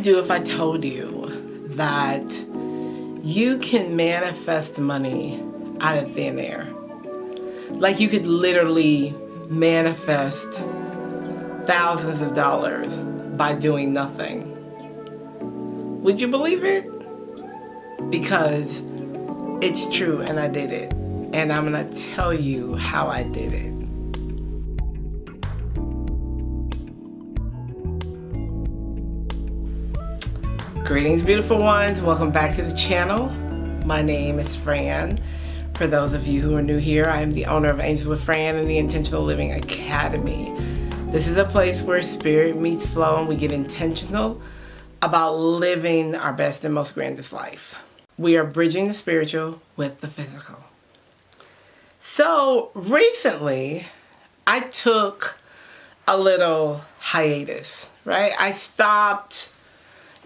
do if I told you that you can manifest money out of thin air? Like you could literally manifest thousands of dollars by doing nothing. Would you believe it? Because it's true and I did it. And I'm going to tell you how I did it. Greetings, beautiful ones. Welcome back to the channel. My name is Fran. For those of you who are new here, I am the owner of Angels with Fran and the Intentional Living Academy. This is a place where spirit meets flow and we get intentional about living our best and most grandest life. We are bridging the spiritual with the physical. So recently, I took a little hiatus, right? I stopped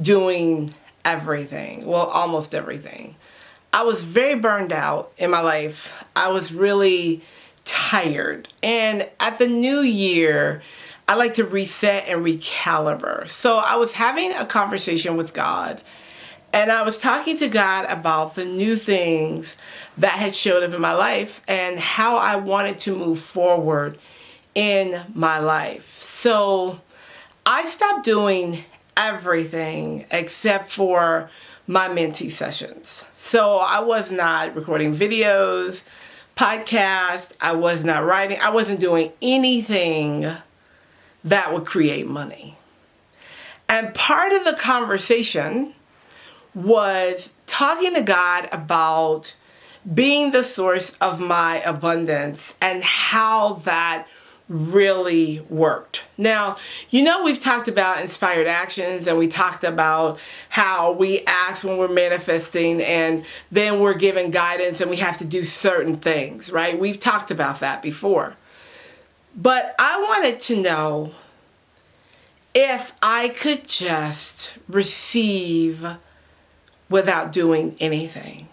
doing everything. Well, almost everything. I was very burned out in my life. I was really tired. And at the new year, I like to reset and recalibrate. So I was having a conversation with God. And I was talking to God about the new things that had showed up in my life and how I wanted to move forward in my life. So I stopped doing everything except for my mentee sessions. So I was not recording videos, podcasts, I was not writing, I wasn't doing anything that would create money. And part of the conversation was talking to God about being the source of my abundance and how that really worked. Now, we've talked about inspired actions and we talked about how we ask when we're manifesting and then we're given guidance and we have to do certain things, right? We've talked about that before. But I wanted to know if I could just receive without doing anything,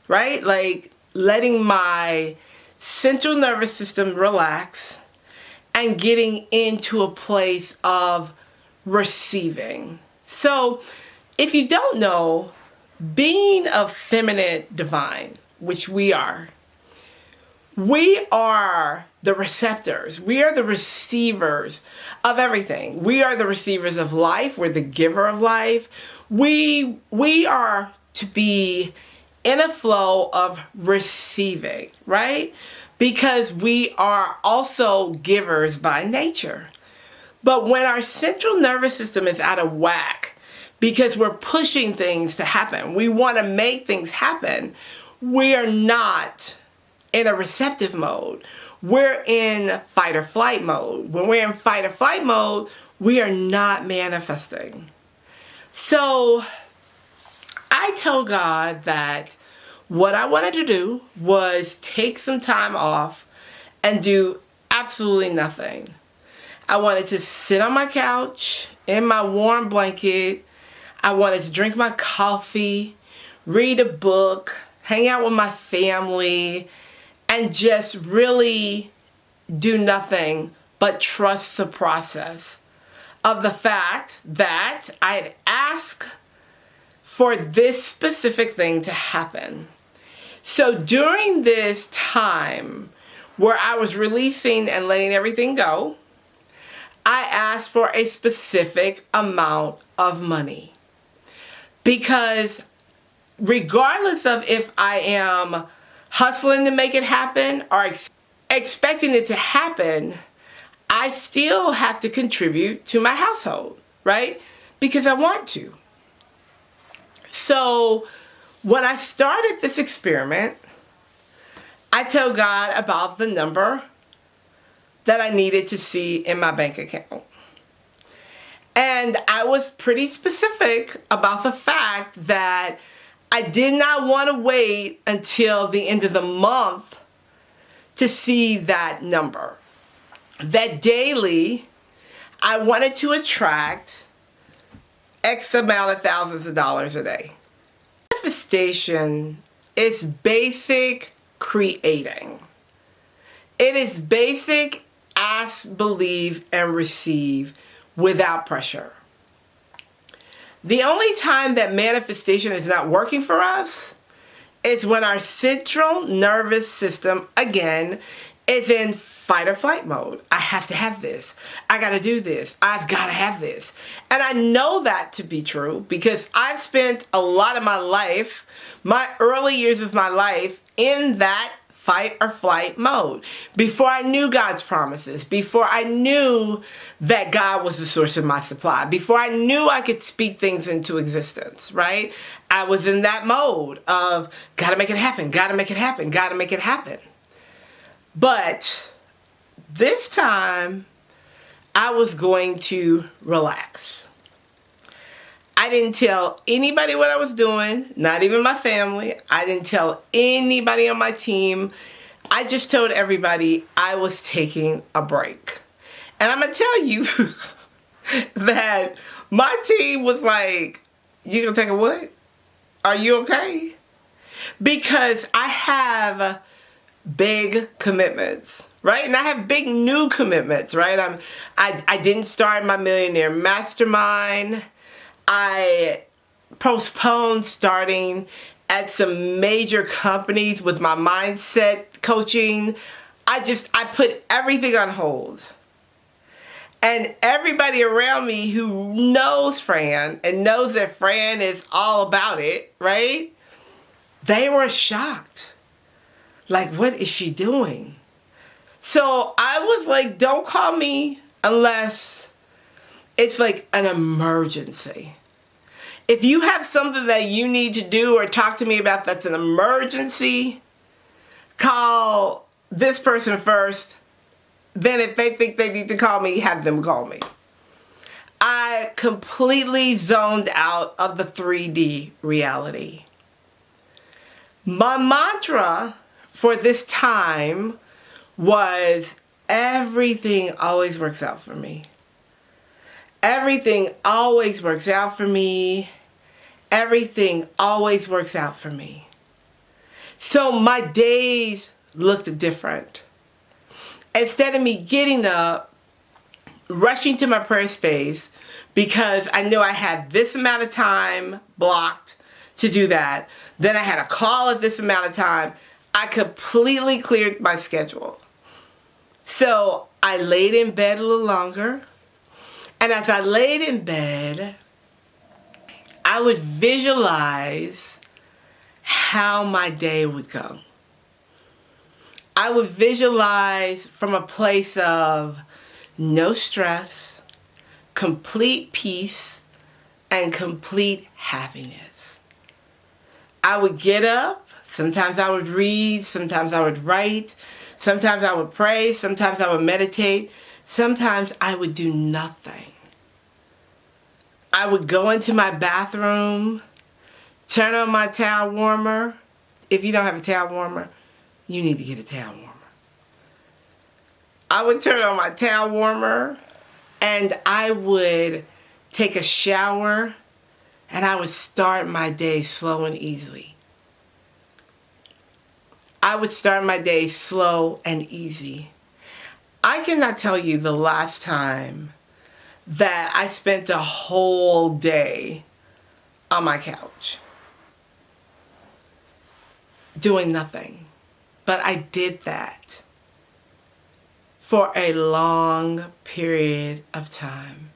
right? Like letting my central nervous system relax and getting into a place of receiving. So if you don't know, being a feminine divine, which we are the receptors. We are the receivers of everything. We are the receivers of life. We're the giver of life. We are to be in a flow of receiving, right? Because we are also givers by nature. But when our central nervous system is out of whack, because we're pushing things to happen, we want to make things happen, we are not in a receptive mode. We're in fight or flight mode. When we're in fight or flight mode, we are not manifesting. So I told God that what I wanted to do was take some time off and do absolutely nothing. I wanted to sit on my couch in my warm blanket. I wanted to drink my coffee, read a book, hang out with my family, and just really do nothing but trust the process of the fact that I had asked for this specific thing to happen. So during this time where I was releasing and letting everything go, I asked for a specific amount of money. Because regardless of if I am hustling to make it happen or expecting it to happen, I still have to contribute to my household, right? Because I want to. So when I started this experiment, I told God about the number that I needed to see in my bank account. And I was pretty specific about the fact that I did not want to wait until the end of the month to see that number. That daily, I wanted to attract X amount of thousands of dollars a day. Manifestation is basic creating. It is basic ask, believe, and receive without pressure. The only time that manifestation is not working for us is when our central nervous system, again, is in fight or flight mode. I have to have this. I got to do this. I've got to have this. And I know that to be true because I've spent a lot of my life, my early years of my life, in that fight or flight mode. Before I knew God's promises, before I knew that God was the source of my supply, before I knew I could speak things into existence, right? I was in that mode of gotta make it happen, gotta make it happen, gotta make it happen. But this time I was going to relax. I didn't tell anybody what I was doing, not even my family. I didn't tell anybody on my team. I just told everybody I was taking a break. And I'm going to tell you that my team was like, you gonna take a what? Are you okay? Because I have big commitments, right? And I have big new commitments, right? I didn't start my Millionaire Mastermind. I postponed starting at some major companies with my mindset coaching. I put everything on hold. And everybody around me who knows Fran and knows that Fran is all about it, right? They were shocked. Like, what is she doing? So I was like, don't call me unless it's like an emergency. If you have something that you need to do or talk to me about that's an emergency, call this person first. Then if they think they need to call me, have them call me. I completely zoned out of the 3D reality. My mantra for this time was everything always works out for me. Everything always works out for me. Everything always works out for me. So my days looked different. Instead of me getting up, rushing to my prayer space because I knew I had this amount of time blocked to do that, then I had a call at this amount of time, I completely cleared my schedule. So I laid in bed a little longer. And as I laid in bed, I would visualize how my day would go. I would visualize from a place of no stress, complete peace, and complete happiness. I would get up. Sometimes I would read. Sometimes I would write. Sometimes I would pray. Sometimes I would meditate. Sometimes I would do nothing. I would go into my bathroom, turn on my towel warmer. If you don't have a towel warmer, you need to get a towel warmer. I would turn on my towel warmer and I would take a shower and I would start my day slow and easily. I would start my day slow and easy. I cannot tell you the last time that I spent a whole day on my couch doing nothing. But I did that for a long period of time.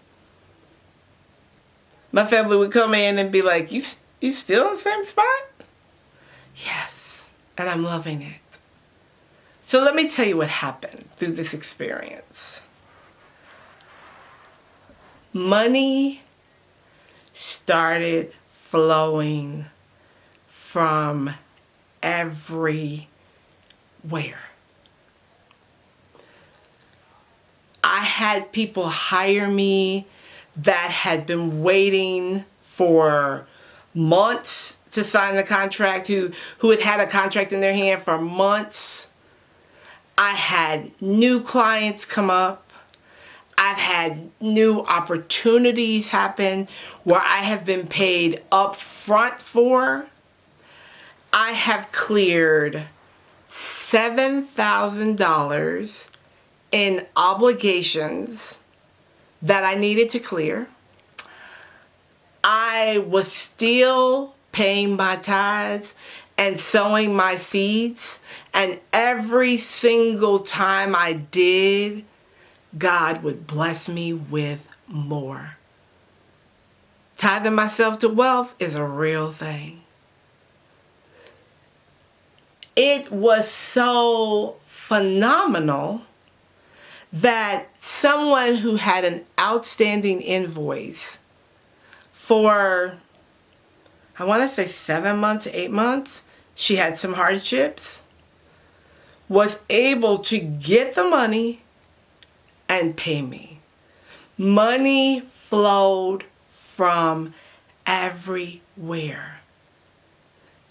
My family would come in and be like, you still in the same spot? Yes, and I'm loving it. So let me tell you what happened through this experience. Money started flowing from everywhere. I had people hire me that had been waiting for months to sign the contract, who had had a contract in their hand for months. I had new clients come up. I've had new opportunities happen where I have been paid up front for. I have cleared $7,000 in obligations that I needed to clear. I I was still paying my tithes and sowing my seeds. And every single time I did, God would bless me with more. Tithing myself to wealth is a real thing. It was so phenomenal that someone who had an outstanding invoice for, I want to say 7 months, 8 months, she had some hardships, was able to get the money and pay me. Money flowed from everywhere.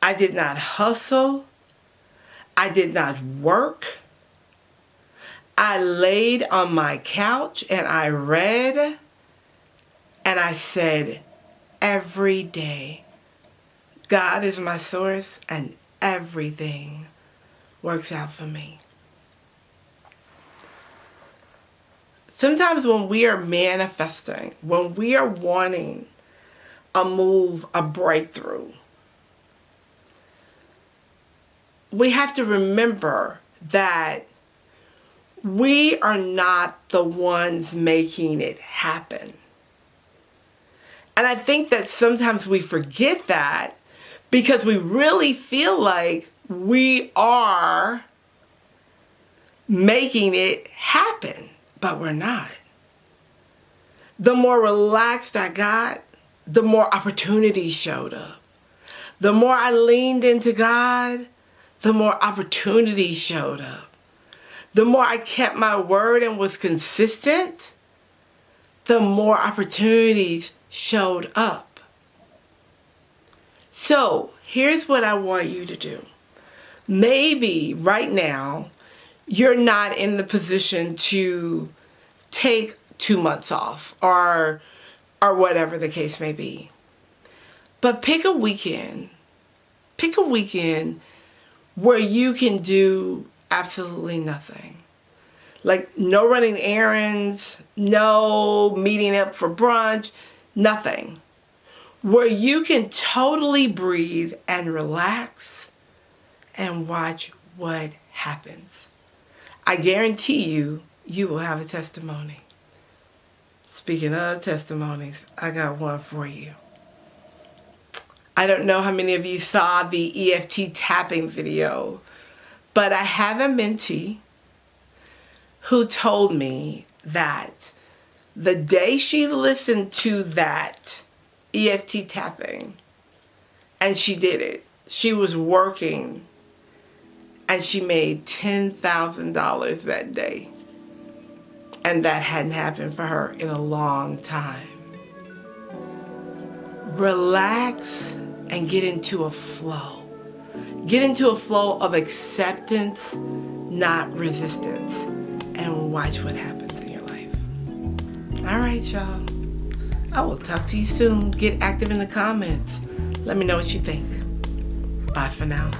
I did not hustle. I did not work. I laid on my couch and I read and I said, every day, God is my source and everything works out for me. Sometimes when we are manifesting, when we are wanting a move, a breakthrough, we have to remember that we are not the ones making it happen. And I think that sometimes we forget that because we really feel like we are making it happen, but we're not. The more relaxed I got, the more opportunities showed up. The more I leaned into God, the more opportunities showed up. The more I kept my word and was consistent, the more opportunities showed up. So here's what I want you to do. Maybe right now you're not in the position to take 2 months off or whatever the case may be. But pick a weekend. Pick a weekend where you can do absolutely nothing. Like no running errands, no meeting up for brunch, nothing. Where you can totally breathe and relax and watch what happens. I guarantee you, you will have a testimony. Speaking of testimonies, I got one for you. I don't know how many of you saw the EFT tapping video, but I have a mentee who told me that the day she listened to that EFT tapping and she did it, she was working and she made $10,000 that day. And that hadn't happened for her in a long time. Relax and get into a flow. Get into a flow of acceptance, not resistance, and watch what happens in your life. All right, y'all. I will talk to you soon. Get active in the comments. Let me know what you think. Bye for now.